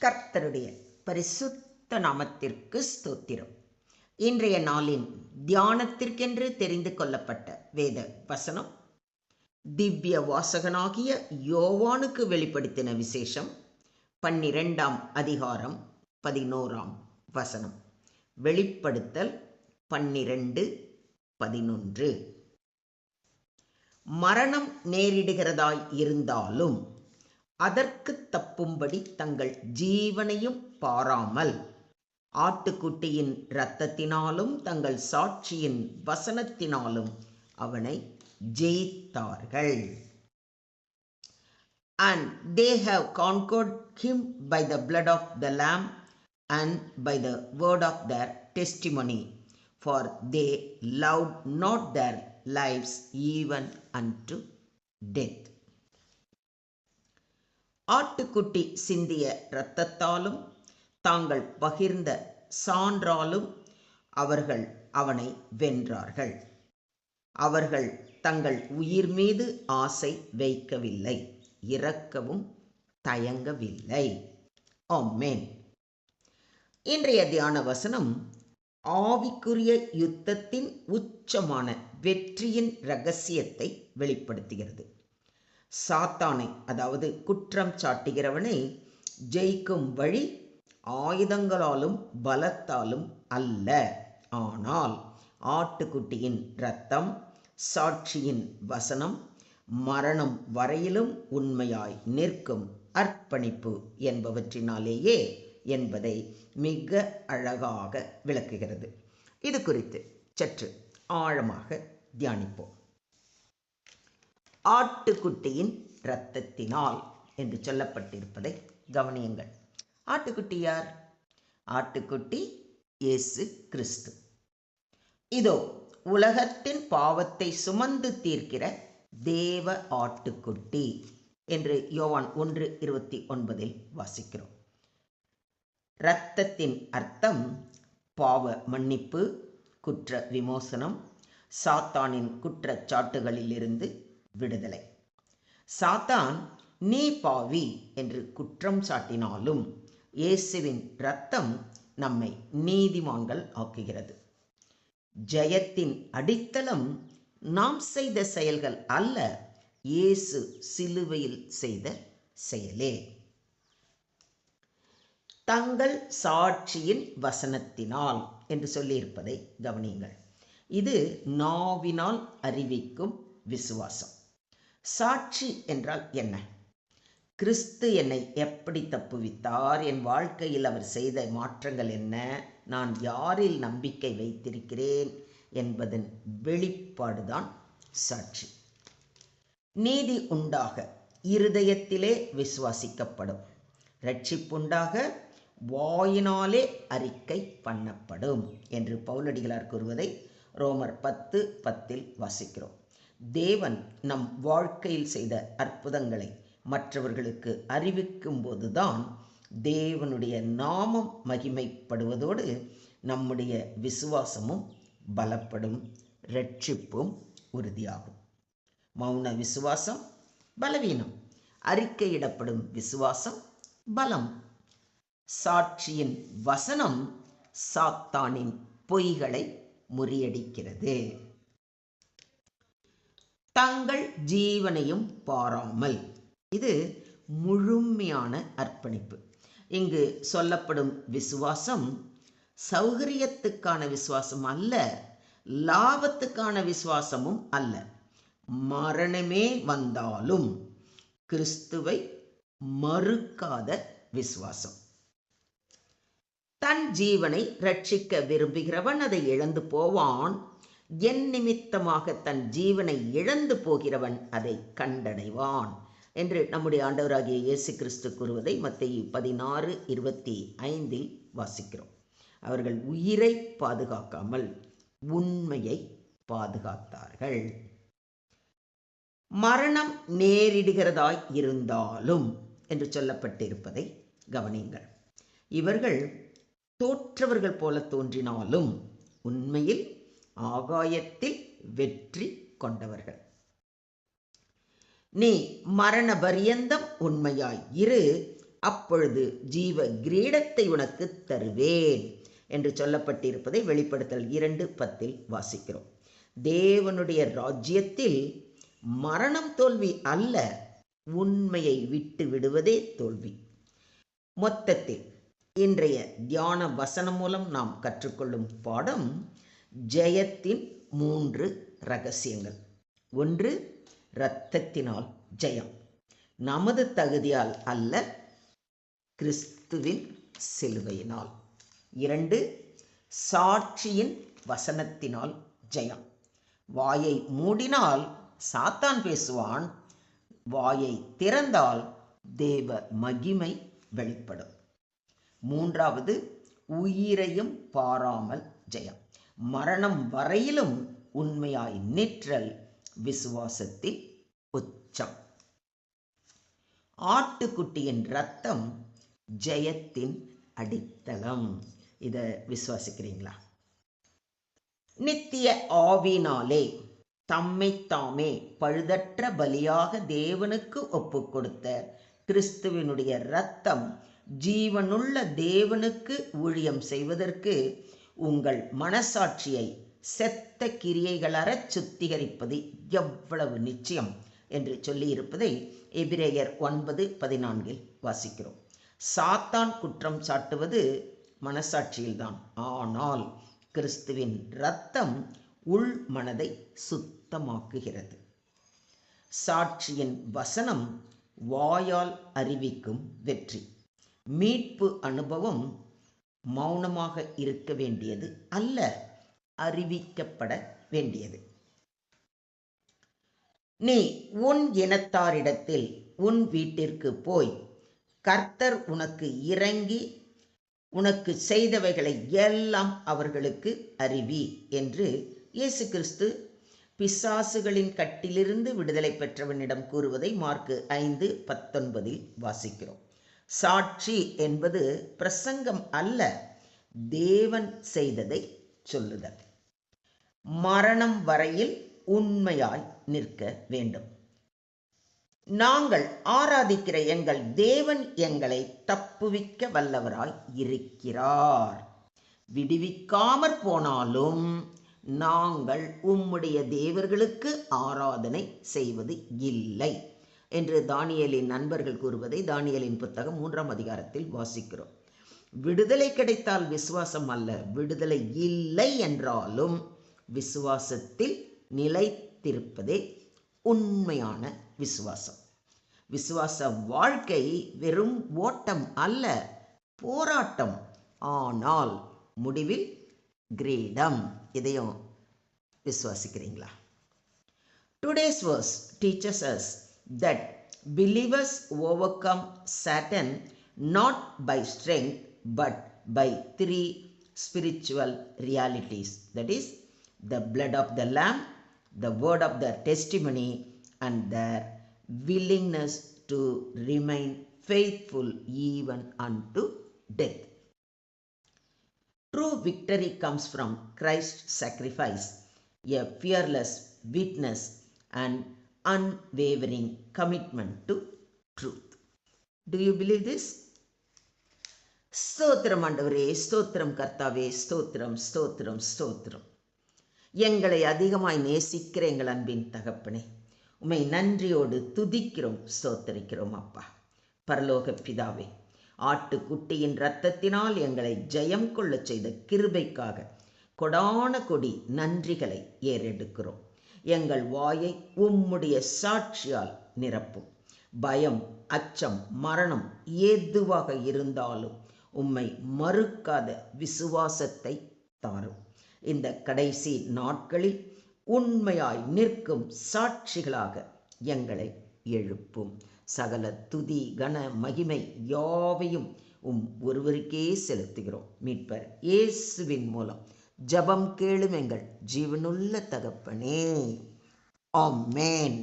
கர்த்தருடைய பரிசுத்த நாமத்திற்கு ஸ்தோத்திரம். இன்றைய நாளின் தியானத்திற்கென்று தெரிந்து கொள்ளப்பட்ட வேத வசனம் திவ்ய வாசகனாகிய யோவானுக்கு வெளிப்படுத்தின விசேஷம் 12ஆம் அதிகாரம் 11ஆம் வசனம். வெளிப்படுத்தல் 12:11. மரணம் நேரிடுகிறதாய் இருந்தாலும் அதற்கு தப்பும்படி தங்கள் ஜீவனையும் பாராமல் ஆட்டுக்குட்டியின் இரத்தத்தினாலும் தங்கள் சாட்சியின் வசனத்தினாலும் அவனை ஜெயித்தார்கள். And they have conquered him by the blood of the Lamb and by the word of their testimony, for they loved not their lives even unto death. ஆட்டுக்குட்டி சிந்திய இரத்தத்தாலும் தாங்கள் பகிர்ந்த சான்றாலும் அவர்கள் அவனை வென்றார்கள். அவர்கள் தங்கள் உயிர் மீது ஆசை வைக்கவில்லை, இரக்கவும் தயங்கவில்லை. ஆமென். இன்றைய தியான வசனம் ஆவிக்குரிய யுத்தத்தின் உச்சமான வெற்றியின் இரகசியத்தை வெளிப்படுத்துகிறது. சாத்தானை, அதாவது குற்றம் சாட்டுகிறவனை ஜெயிக்கும் வழி ஆயுதங்களாலும் பலத்தாலும் அல்ல, ஆனால் ஆட்டுக்குட்டியின் இரத்தம், சாட்சியின் வசனம், மரணம் வரையிலும் உண்மையாய் நிற்கும் அர்ப்பணிப்பு என்பவற்றினாலேயே என்பதை மிக அழகாக விளக்குகிறது. இது குறித்து சற்று ஆழமாக தியானிப்போம். ஆட்டுக்குட்டியின் இரத்தத்தினால் என்று சொல்லப்பட்டிருப்பதை கவனியுங்கள். ஆட்டுக்குட்டி யார்? ஆட்டுக்குட்டி இயேசு கிறிஸ்து. இதோ உலகத்தின் பாவத்தை சுமந்து தீர்க்கிற தேவ ஆட்டுக்குட்டி என்று யோவான் 1:29 வாசிக்கிறோம். இரத்தத்தின் அர்த்தம் பாவ மன்னிப்பு, குற்ற விமோசனம், சாத்தானின் குற்றச்சாட்டுகளிலிருந்து விடுதலை. சாத்தான் நீ பாவி என்று குற்றம் சாட்டினாலும் இயேசுவின் இரத்தம் நம்மை நீதிமான்கள் ஆக்குகிறது. ஜெயத்தின் அடித்தளம் நாம் செய்த செயல்கள் அல்ல, இயேசு சிலுவையில் செய்த செயலே. தங்கள் சாட்சியின் வசனத்தினால் என்று சொல்லியிருப்பதை கவனியுங்கள். இது நாவினால் அறிவிக்கும் விசுவாசம். சாட்சி என்றால் என்ன? கிறிஸ்து என்னை எப்படி தப்புவித்தார், என் வாழ்க்கையில் அவர் செய்த மாற்றங்கள் என்ன, நான் யாரில் நம்பிக்கை வைத்திருக்கிறேன் என்பதன் வெளிப்பாடுதான் சாட்சி. நீதி உண்டாக இருதயத்திலே விசுவாசிக்கப்படும், ரட்சிப்புண்டாக வாயினாலே அறிக்கை பண்ணப்படும் என்று பவுலடிகளார் கூறுவதை ரோமர் 10:10 வாசிக்கிறோம். தேவன் நம் வாழ்க்கையில் செய்த அற்புதங்களை மற்றவர்களுக்கு அறிவிக்கும் போதுதான் தேவனுடைய நாமம் மகிமைப்படுவதோடு நம்முடைய விசுவாசமும் பலப்படும், ரட்சிப்பும் உறுதியாகும். மௌன விசுவாசம் பலவீனம், அறிக்கையிடப்படும் விசுவாசம் பலம். சாட்சியின் வசனம் சாத்தானின் பொய்களை முறியடிக்கிறது. தங்கள் ஜீவனையும் பாராமல், இது முழுமையான அர்ப்பணிப்பு. இங்கு சொல்லப்படும் விசுவாசம் சௌகரியத்துக்கான விசுவாசம் அல்ல, லாபத்துக்கான விசுவாசமும் அல்ல. மரணமே வந்தாலும் கிறிஸ்துவை மறுக்காத விசுவாசம். தன் ஜீவனை ரட்சிக்க விரும்புகிறவன் அதை இழந்து போவான், என் நிமித்தமாக தன் ஜீவனை இழந்து போகிறவன் அதை கண்டடைவான் என்று நம்முடைய ஆண்டவராகிய இயேசு கிறிஸ்து கூறுவதை மத்தேயு 16:25 வாசிக்கிறோம். அவர்கள் உயிரை பாதுகாக்காமல் உண்மையை பாதுகாத்தார்கள். மரணம் நேரிடுகிறதாய் இருந்தாலும் என்று சொல்லப்பட்டிருப்பதை கவனியுங்கள். இவர்கள் தோற்றவர்கள் போல தோன்றினாலும் உண்மையில் ஆகாயத்தில் வெற்றி கொண்டவர்கள். நீ மரண பரியந்தம் உண்மையாய் இரு, அப்பொழுது ஜீவ கிரீடத்தை உனக்கு தருவேன் என்று சொல்லப்பட்டிருப்பதை வெளிப்படுத்தல் 2:10 வாசிக்கிறோம். தேவனுடைய ராஜ்யத்தில் மரணம் தோல்வி அல்ல, உண்மையை விட்டு விடுவதே தோல்வி. மொத்தத்தில் இன்றைய தியான வசனம் மூலம் நாம் கற்றுக்கொள்ளும் பாடம் ஜெயத்தின் 3 ரகசியங்கள். 1, இரத்தத்தினால் ஜெயம். நமது தகுதியால் அல்ல, கிறிஸ்துவின் சிலுவையினால். 2, சாட்சியின் வசனத்தினால் ஜெயம். வாயை மூடினால் சாத்தான் பேசுவான், வாயை திறந்தால் தேவ மகிமை வெளிப்படும். 3வது, உயிரையும் பாராமல் ஜெயம். மரணம் வரையிலும் உண்மையாய் நிற்றல் விசுவாசத்தில் உச்சம். ஆட்டுக்குட்டியின் இரத்தம் ஜெயத்தின் அடித்தளம். இதை விசுவாசிக்கிறீங்களா? நித்திய ஆவினாலே தம்மை தாமே பழுதற்ற பலியாக தேவனுக்கு ஒப்பு கொடுத்த கிறிஸ்துவினுடைய இரத்தம் ஜீவனுள்ள தேவனுக்கு ஊழியம் செய்வதற்கு உங்கள் மனசாட்சியை செத்த கிரியைகளற சுத்திகரிப்பது எவ்வளவு நிச்சயம் என்று சொல்லியிருப்பதை எபிரேயர் 9:14 வாசிக்கிறோம். சாத்தான் குற்றம் சாட்டுவது மனசாட்சியில்தான். ஆனால் கிறிஸ்துவின் இரத்தம் உள் மனதை சுத்தமாக்குகிறது. சாட்சியின் வசனம் வாயால் அறிவிக்கும் வெற்றி. மீட்பு அனுபவம் மௌனமாக இருக்க வேண்டியது அல்ல, அறிவிக்கப்பட வேண்டியது. நீ உன் இனத்தாரிடத்தில் உன் வீட்டிற்கு போய் கர்த்தர் உனக்கு இறங்கி உனக்கு செய்தவைகளை எல்லாம் அவர்களுக்கு அறிவி என்று இயேசு கிறிஸ்து பிசாசுகளின் கட்டிலிருந்து விடுதலை பெற்றவனிடம் கூறுவதை மார்க்கு 5:19 வாசிக்கிறோம். சாட்சி என்பது பிரசங்கம் அல்ல, தேவன் செய்ததை சொல்லுதல். மரணம் வரையில் உண்மையாய் நிற்க வேண்டும். நாங்கள் ஆராதிக்கிற எங்கள் தேவன் எங்களை தப்புவிக்க வல்லவராய் இருக்கிறார். விடுவிக்காமற் போனாலும் நாங்கள் உம்முடைய தேவர்களுக்கு ஆராதனை செய்வது இல்லை என்று தானியேலின் நண்பர்கள் கூறுவதை தானியேலின் புத்தகம் 3ஆம் அதிகாரத்தில் வாசிக்கிறோம். விடுதலை கிடைத்தால் விசுவாசம் அல்ல, விடுதலை இல்லை என்றாலும் விசுவாசத்தில் நிலைத்திருப்பதே உண்மையான விசுவாசம். விசுவாச வாழ்க்கை வெறும் ஓட்டம் அல்ல, போராட்டம். ஆனால் முடிவில் கிரீடம். இதையும் விசுவாசிக்கிறீங்களா? Today's verse teaches us that believers overcome Satan not by strength but by 3 spiritual realities. That is, the blood of the Lamb, the word of their testimony, and their willingness to remain faithful even unto death. True victory comes from Christ's sacrifice, a fearless witness, and unwavering commitment to truth. Do you believe this? ஸ்தோத்திரம் ஆண்டவரே, ஸ்தோத்திரம் கர்த்தாவே, ஸ்தோத்திரம் ஸ்தோத்திரம் ஸ்தோத்திரம். எங்களை அதிகமாய் நேசிக்கிற எங்கள் அன்பின் தகப்பனே, உம்மை நன்றியோடு துதிக்கிறோம், ஸ்தோத்தரிக்கிறோம் அப்பா. பரலோக பிதாவே, ஆட்டுக்குட்டியின் இரத்தத்தினால் எங்களை ஜெயம் கொள்ள செய்த கிருபைக்காக கொடான கொடி நன்றிகளை ஏறெடுக்கிறோம். எங்கள் வாயை உம்முடைய சாட்சியால் நிரப்பும். பயம், அச்சம், மரணம் ஏதுவாக இருந்தாலும் உம்மை மறுக்காத விசுவாசத்தை தாரும். இந்த கடைசி நாட்களில் உண்மையாய் நிற்கும் சாட்சிகளாக எங்களை எழுப்பும். சகல துதி, கன, மகிமை யாவையும் ஒருவருக்கே செலுத்துகிறோம். மீட்பர் இயேசுவின் மூலம் ஜெபம் கேளும் எங்கள் ஜீவனுள்ள தகப்பனே. ஆமென்.